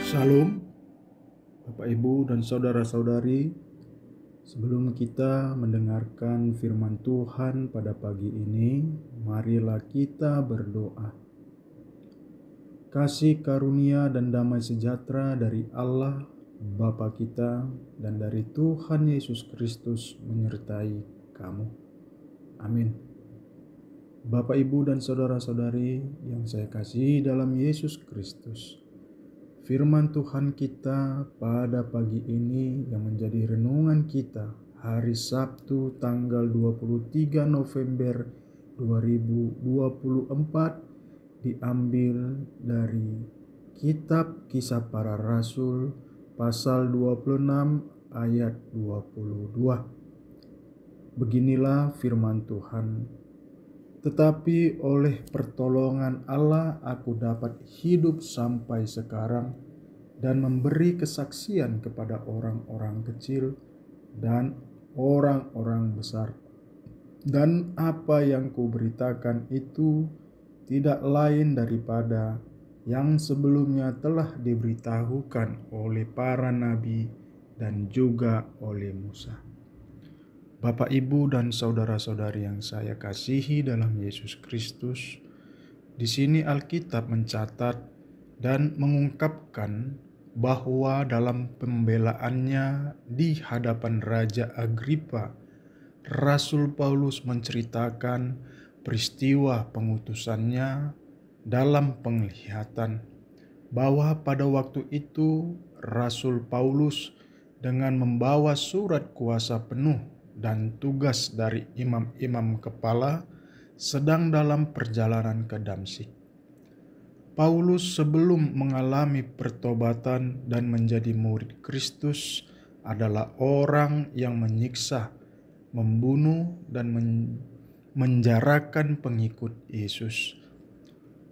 Shalom, Bapak Ibu dan saudara-saudari. Sebelum kita mendengarkan firman Tuhan pada pagi ini, marilah kita berdoa. Kasih karunia dan damai sejahtera dari Allah Bapa kita dan dari Tuhan Yesus Kristus menyertai kamu. Amin. Bapak Ibu dan saudara-saudari yang saya kasihi dalam Yesus Kristus, firman Tuhan kita pada pagi ini yang menjadi renungan kita hari Sabtu tanggal 23 November 2024 diambil dari Kitab Kisah Para Rasul pasal 26 ayat 22. Beginilah firman Tuhan. Tetapi oleh pertolongan Allah aku dapat hidup sampai sekarang dan memberi kesaksian kepada orang-orang kecil dan orang-orang besar. Dan apa yang kuberitakan itu tidak lain daripada yang sebelumnya telah diberitahukan oleh para nabi dan juga oleh Musa. Bapak, Ibu, dan saudara-saudari yang saya kasihi dalam Yesus Kristus, di sini Alkitab mencatat dan mengungkapkan bahwa dalam pembelaannya di hadapan Raja Agripa, Rasul Paulus menceritakan peristiwa pengutusannya dalam penglihatan, bahwa pada waktu itu Rasul Paulus dengan membawa surat kuasa penuh dan tugas dari imam-imam kepala sedang dalam perjalanan ke Damsyik. Paulus sebelum mengalami pertobatan dan menjadi murid Kristus adalah orang yang menyiksa, membunuh dan menjarakan pengikut Yesus.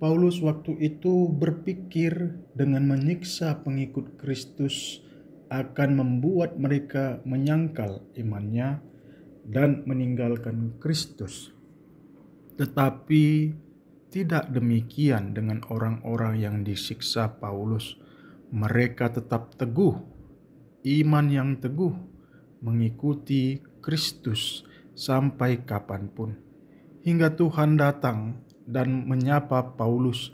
Paulus waktu itu berpikir dengan menyiksa pengikut Kristus akan membuat mereka menyangkal imannya dan meninggalkan Kristus. Tetapi tidak demikian dengan orang-orang yang disiksa Paulus. Mereka tetap teguh, iman yang teguh, mengikuti Kristus sampai kapanpun. Hingga Tuhan datang dan menyapa Paulus.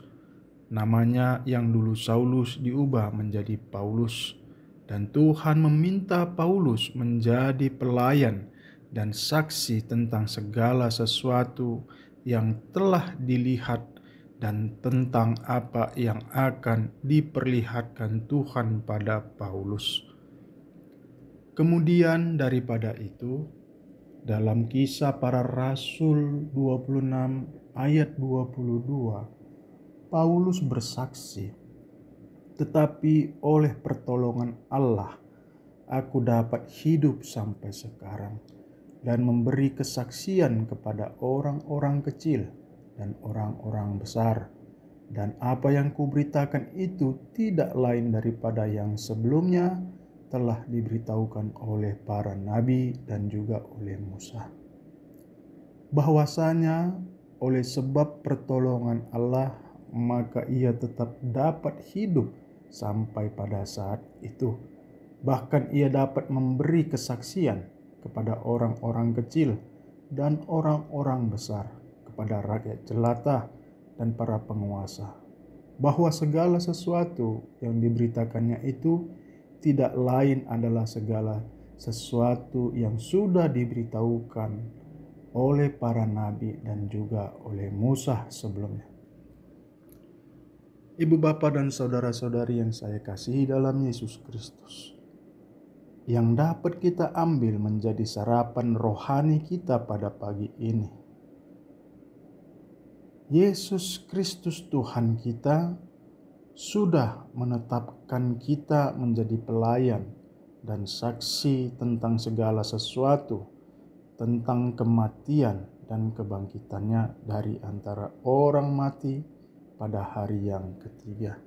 Namanya yang dulu Saulus diubah menjadi Paulus. Dan Tuhan meminta Paulus menjadi pelayan dan saksi tentang segala sesuatu yang telah dilihat dan tentang apa yang akan diperlihatkan Tuhan pada Paulus. Kemudian daripada itu, dalam Kisah Para Rasul 26 ayat 22, Paulus bersaksi, "Tetapi oleh pertolongan Allah, aku dapat hidup sampai sekarang dan memberi kesaksian kepada orang-orang kecil dan orang-orang besar. Dan apa yang kuberitakan itu tidak lain daripada yang sebelumnya telah diberitahukan oleh para nabi dan juga oleh Musa. Bahwasanya oleh sebab pertolongan Allah, maka ia tetap dapat hidup sampai pada saat itu. Bahkan ia dapat memberi kesaksian kepada orang-orang kecil dan orang-orang besar, kepada rakyat jelata dan para penguasa, bahwa segala sesuatu yang diberitakannya itu tidak lain adalah segala sesuatu yang sudah diberitahukan oleh para nabi dan juga oleh Musa sebelumnya." Ibu, bapak, dan saudara-saudari yang saya kasihi dalam Yesus Kristus, yang dapat kita ambil menjadi sarapan rohani kita pada pagi ini, Yesus Kristus Tuhan kita sudah menetapkan kita menjadi pelayan dan saksi tentang segala sesuatu, tentang kematian dan kebangkitannya dari antara orang mati pada hari yang ketiga.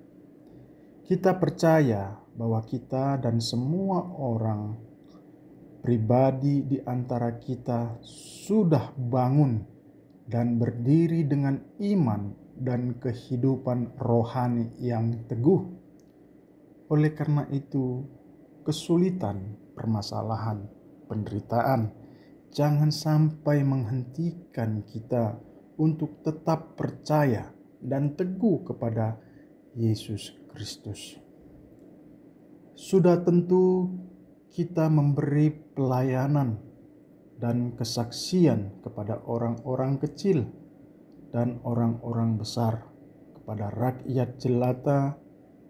Kita percaya bahwa kita dan semua orang pribadi di antara kita sudah bangun dan berdiri dengan iman dan kehidupan rohani yang teguh. Oleh karena itu, kesulitan, permasalahan, penderitaan jangan sampai menghentikan kita untuk tetap percaya dan teguh kepada Yesus Kristus. Sudah tentu kita memberi pelayanan dan kesaksian kepada orang-orang kecil dan orang-orang besar, kepada rakyat jelata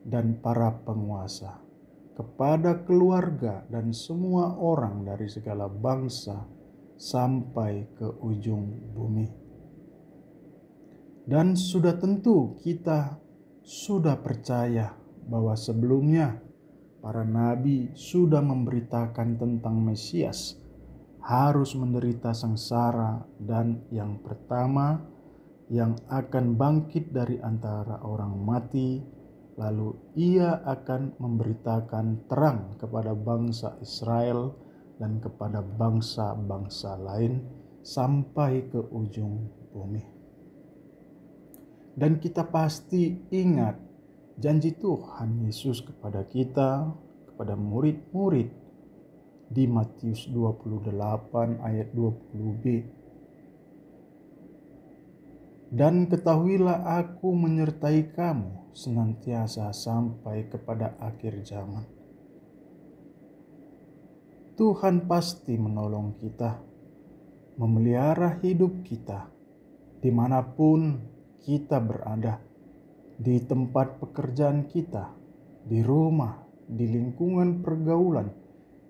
dan para penguasa, kepada keluarga dan semua orang dari segala bangsa sampai ke ujung bumi. Dan sudah tentu kita sudah percaya bahwa sebelumnya para nabi sudah memberitakan tentang Mesias harus menderita sengsara dan yang pertama yang akan bangkit dari antara orang mati, lalu ia akan memberitakan terang kepada bangsa Israel dan kepada bangsa-bangsa lain sampai ke ujung bumi. Dan kita pasti ingat janji Tuhan Yesus kepada kita, kepada murid-murid di Matius 28 ayat 20b. Dan ketahuilah aku menyertai kamu senantiasa sampai kepada akhir zaman. Tuhan pasti menolong kita, memelihara hidup kita dimanapun kita berada, di tempat pekerjaan kita, di rumah, di lingkungan pergaulan,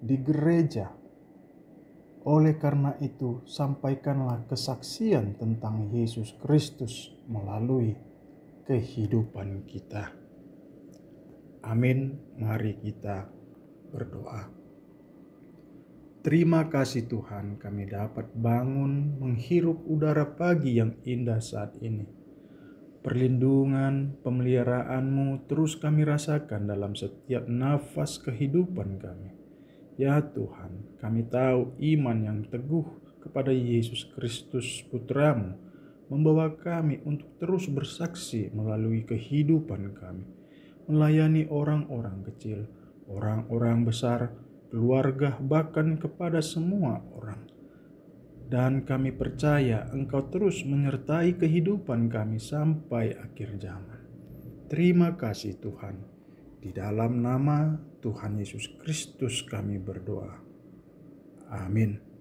di gereja. Oleh karena itu, sampaikanlah kesaksian tentang Yesus Kristus melalui kehidupan kita. Amin. Mari kita berdoa. Terima kasih Tuhan, kami dapat bangun menghirup udara pagi yang indah saat ini. Perlindungan, pemeliharaan-Mu terus kami rasakan dalam setiap nafas kehidupan kami. Ya Tuhan, kami tahu iman yang teguh kepada Yesus Kristus Putra-Mu membawa kami untuk terus bersaksi melalui kehidupan kami, melayani orang-orang kecil, orang-orang besar, keluarga, bahkan kepada semua orang. Dan kami percaya Engkau terus menyertai kehidupan kami sampai akhir zaman. Terima kasih Tuhan. Di dalam nama Tuhan Yesus Kristus kami berdoa. Amin.